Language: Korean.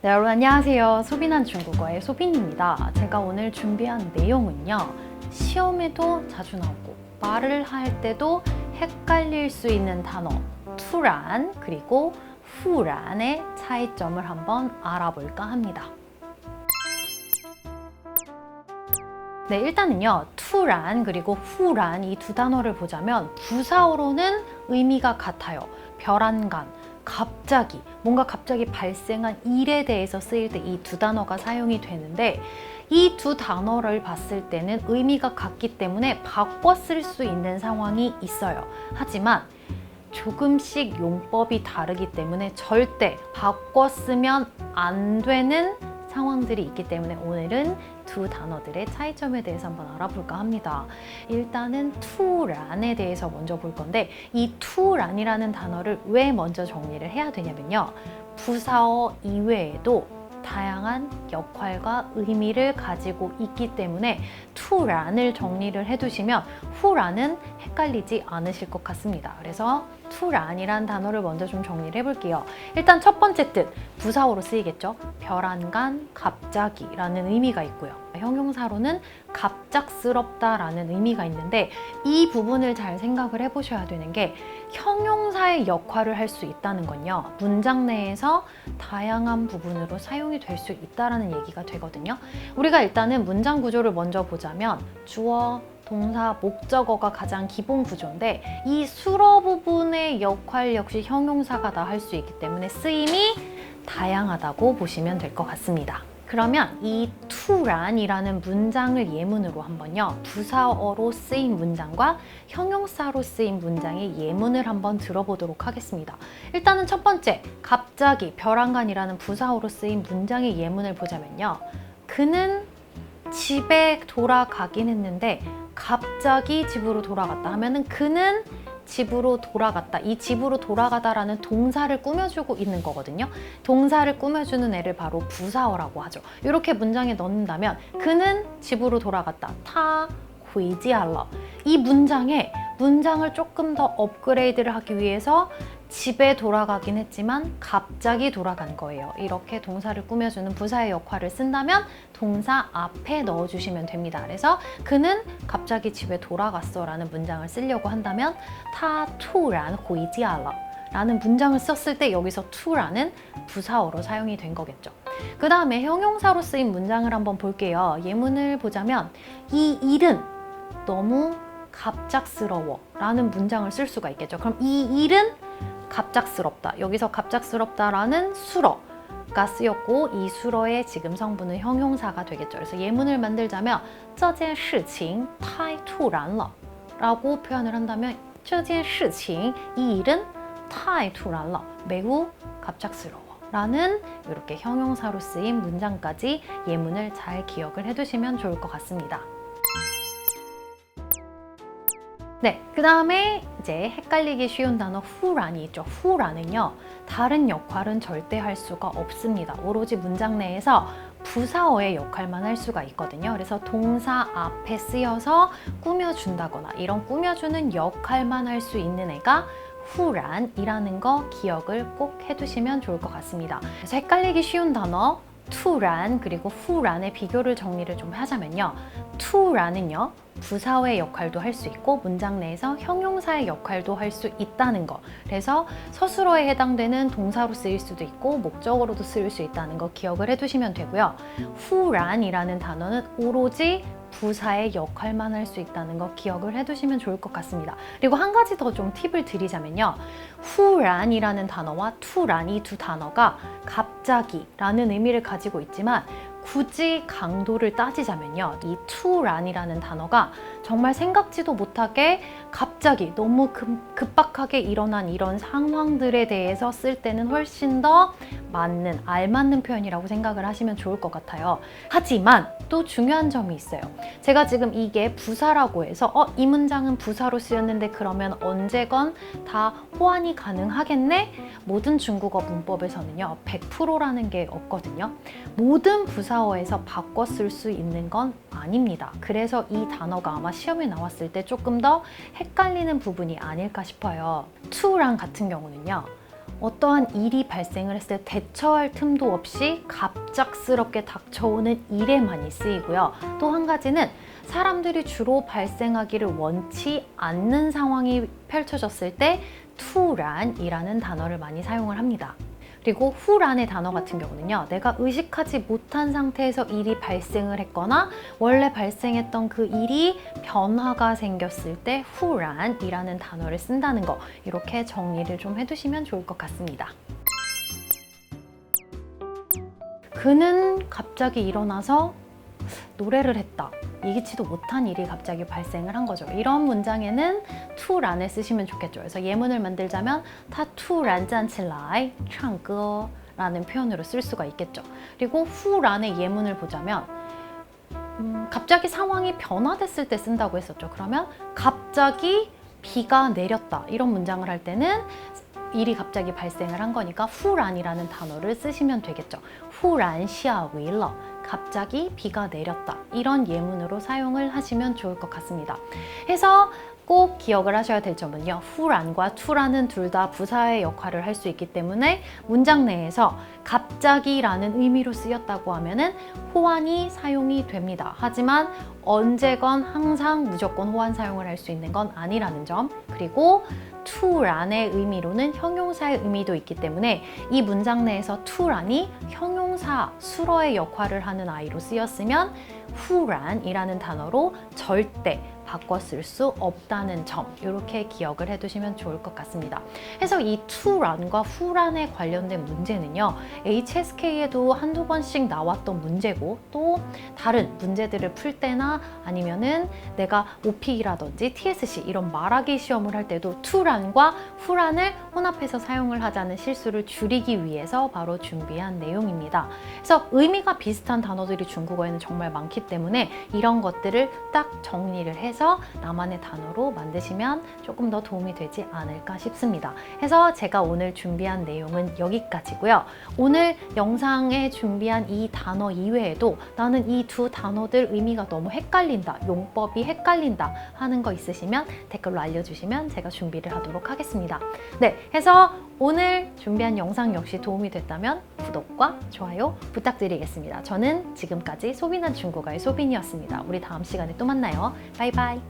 네, 여러분 안녕하세요. 소빈한 중국어의 소빈입니다. 제가 오늘 준비한 내용은요. 시험에도 자주 나오고 말을 할 때도 헷갈릴 수 있는 단어 투란 그리고 후란의 차이점을 한번 알아볼까 합니다. 네, 일단은요. 투란 그리고 후란 이 두 단어를 보자면 부사어로는 의미가 같아요. 별안간, 갑자기, 뭔가 갑자기 발생한 일에 대해서 쓰일 때 이 두 단어가 사용이 되는데 이 두 단어를 봤을 때는 의미가 같기 때문에 바꿔 쓸 수 있는 상황이 있어요. 하지만 조금씩 용법이 다르기 때문에 절대 바꿔 쓰면 안 되는 상황들이 있기 때문에 오늘은 두 단어들의 차이점에 대해서 한번 알아볼까 합니다. 일단은 투란에 대해서 먼저 볼 건데 이 투란이라는 단어를 왜 먼저 정리를 해야 되냐면요. 부사어 이외에도 다양한 역할과 의미를 가지고 있기 때문에 투란을 정리를 해두시면 후란은 헷갈리지 않으실 것 같습니다. 그래서 투란이란 단어를 먼저 좀 정리를 해볼게요. 일단 첫 번째 뜻, 부사어로 쓰이겠죠. 별안간, 갑자기라는 의미가 있고요. 형용사로는 갑작스럽다라는 의미가 있는데 이 부분을 잘 생각을 해보셔야 되는 게 형용사의 역할을 할 수 있다는 건요. 문장 내에서 다양한 부분으로 사용이 될 수 있다는 얘기가 되거든요. 우리가 일단은 문장 구조를 먼저 보자면 주어, 동사, 목적어가 가장 기본 구조인데 이 수로 부분의 역할 역시 형용사가 다 할 수 있기 때문에 쓰임이 다양하다고 보시면 될 것 같습니다. 그러면 이 투란이라는 문장을 예문으로 한번요. 부사어로 쓰인 문장과 형용사로 쓰인 문장의 예문을 한번 들어보도록 하겠습니다. 일단은 첫 번째, 갑자기, 별안간이라는 부사어로 쓰인 문장의 예문을 보자면요. 그는 집에 돌아가긴 했는데 갑자기 집으로 돌아갔다 하면은 그는 집으로 돌아갔다. 이 집으로 돌아가다라는 동사를 꾸며주고 있는 거거든요. 동사를 꾸며주는 애를 바로 부사어라고 하죠. 이렇게 문장에 넣는다면 그는 집으로 돌아갔다. 타回家了. 이 문장을 조금 더 업그레이드를 하기 위해서 집에 돌아가긴 했지만 갑자기 돌아간 거예요. 이렇게 동사를 꾸며주는 부사의 역할을 쓴다면 동사 앞에 넣어주시면 됩니다. 그래서 그는 갑자기 집에 돌아갔어 라는 문장을 쓰려고 한다면 他突然回家了 라는 문장을 썼을 때 여기서 to라는 부사어로 사용이 된 거겠죠. 그 다음에 형용사로 쓰인 문장을 한번 볼게요. 예문을 보자면 이 일은 너무 갑작스러워 라는 문장을 쓸 수가 있겠죠. 그럼 이 일은 갑작스럽다. 여기서 갑작스럽다라는 수러가 쓰였고 이 수러의 지금 성분은 형용사가 되겠죠. 그래서 예문을 만들자면 这件事情太突然了 라고 표현을 한다면 这件事情, 이 일은 太突然了, 매우 갑작스러워 라는 이렇게 형용사로 쓰인 문장까지 예문을 잘 기억을 해두시면 좋을 것 같습니다. 네, 그 다음에 이제 헷갈리기 쉬운 단어 후란이 있죠. 후란은요, 다른 역할은 절대 할 수가 없습니다. 오로지 문장 내에서 부사어의 역할만 할 수가 있거든요. 그래서 동사 앞에 쓰여서 꾸며준다거나 이런 꾸며주는 역할만 할 수 있는 애가 후란이라는 거 기억을 꼭 해두시면 좋을 것 같습니다. 그래서 헷갈리기 쉬운 단어 투란 그리고 후란의 비교를 정리를 좀 하자면요. 투란은요. 부사어의 역할도 할 수 있고 문장 내에서 형용사의 역할도 할 수 있다는 거. 그래서 서술어에 해당되는 동사로 쓰일 수도 있고 목적어로도 쓰일 수 있다는 거 기억을 해두시면 되고요. 후란이라는 단어는 오로지 부사의 역할만 할 수 있다는 거 기억을 해두시면 좋을 것 같습니다. 그리고 한 가지 더 좀 팁을 드리자면요. 후란이라는 단어와 투란 이 두 단어가 갑자기라는 의미를 가지고 있지만 굳이 강도를 따지자면요. 이 투란이라는 단어가 정말 생각지도 못하게 갑자기 너무 급박하게 일어난 이런 상황들에 대해서 쓸 때는 훨씬 더 맞는, 알맞는 표현이라고 생각을 하시면 좋을 것 같아요. 하지만 또 중요한 점이 있어요. 제가 지금 이게 부사라고 해서 이 문장은 부사로 쓰였는데 그러면 언제건 다 호환이 가능하겠네? 모든 중국어 문법에서는요. 100%라는 게 없거든요. 모든 부사어에서 바꿔 쓸 수 있는 건 아닙니다. 그래서 이 단어가 아마 시험에 나왔을 때 조금 더 헷갈리는 부분이 아닐까 싶어요. to랑 같은 경우는요. 어떠한 일이 발생을 했을 때 대처할 틈도 없이 갑작스럽게 닥쳐오는 일에 많이 쓰이고요. 또 한 가지는 사람들이 주로 발생하기를 원치 않는 상황이 펼쳐졌을 때 투란이라는 단어를 많이 사용을 합니다. 그리고 후란의 단어 같은 경우는요, 내가 의식하지 못한 상태에서 일이 발생을 했거나 원래 발생했던 그 일이 변화가 생겼을 때 후란이라는 단어를 쓴다는 거, 이렇게 정리를 좀 해두시면 좋을 것 같습니다. 그는 갑자기 일어나서 노래를 했다. 예기치도 못한 일이 갑자기 발생을 한 거죠. 이런 문장에는 투란을 쓰시면 좋겠죠. 그래서 예문을 만들자면 타 투란 짠칠라이唱歌 라는 표현으로 쓸 수가 있겠죠. 그리고 후란의 예문을 보자면 갑자기 상황이 변화됐을 때 쓴다고 했었죠. 그러면 갑자기 비가 내렸다. 이런 문장을 할 때는 일이 갑자기 발생을 한 거니까 후란이라는 단어를 쓰시면 되겠죠. 후란 시아위러, 갑자기 비가 내렸다. 이런 예문으로 사용을 하시면 좋을 것 같습니다. 해서 꼭 기억을 하셔야 될 점은요, 후란과 투란은 둘 다 부사의 역할을 할 수 있기 때문에 문장 내에서 갑자기라는 의미로 쓰였다고 하면은 호환이 사용이 됩니다. 하지만 언제건 항상 무조건 호환 사용을 할 수 있는 건 아니라는 점, 그리고 투란의 의미로는 형용사의 의미도 있기 때문에 이 문장 내에서 투란이 형용사, 수어의 역할을 하는 아이로 쓰였으면 후란이라는 단어로 절대 바꿔 쓸 수 없다는 점, 이렇게 기억을 해두시면 좋을 것 같습니다. 그래서 이 투란과 후란에 관련된 문제는요, HSK에도 한두 번씩 나왔던 문제고, 또 다른 문제들을 풀 때나 아니면은 내가 OP라든지 TSC 이런 말하기 시험을 할 때도 투란과 후란을 혼합해서 사용을 하자는 실수를 줄이기 위해서 바로 준비한 내용입니다. 그래서 의미가 비슷한 단어들이 중국어에는 정말 많기 때문에 이런 것들을 딱 정리를 해서 나만의 단어로 만드시면 조금 더 도움이 되지 않을까 싶습니다. 해서 제가 오늘 준비한 내용은 여기까지고요. 오늘 영상에 준비한 이 단어 이외에도 나는 이 두 단어들 의미가 너무 헷갈린다, 용법이 헷갈린다 하는 거 있으시면 댓글로 알려주시면 제가 준비를 하도록 하겠습니다. 네, 해서 오늘 준비한 영상 역시 도움이 됐다면 구독과 좋아요 부탁드리겠습니다. 저는 지금까지 소빈한 중국어의 소빈이었습니다. 우리 다음 시간에 또 만나요. 바이바이.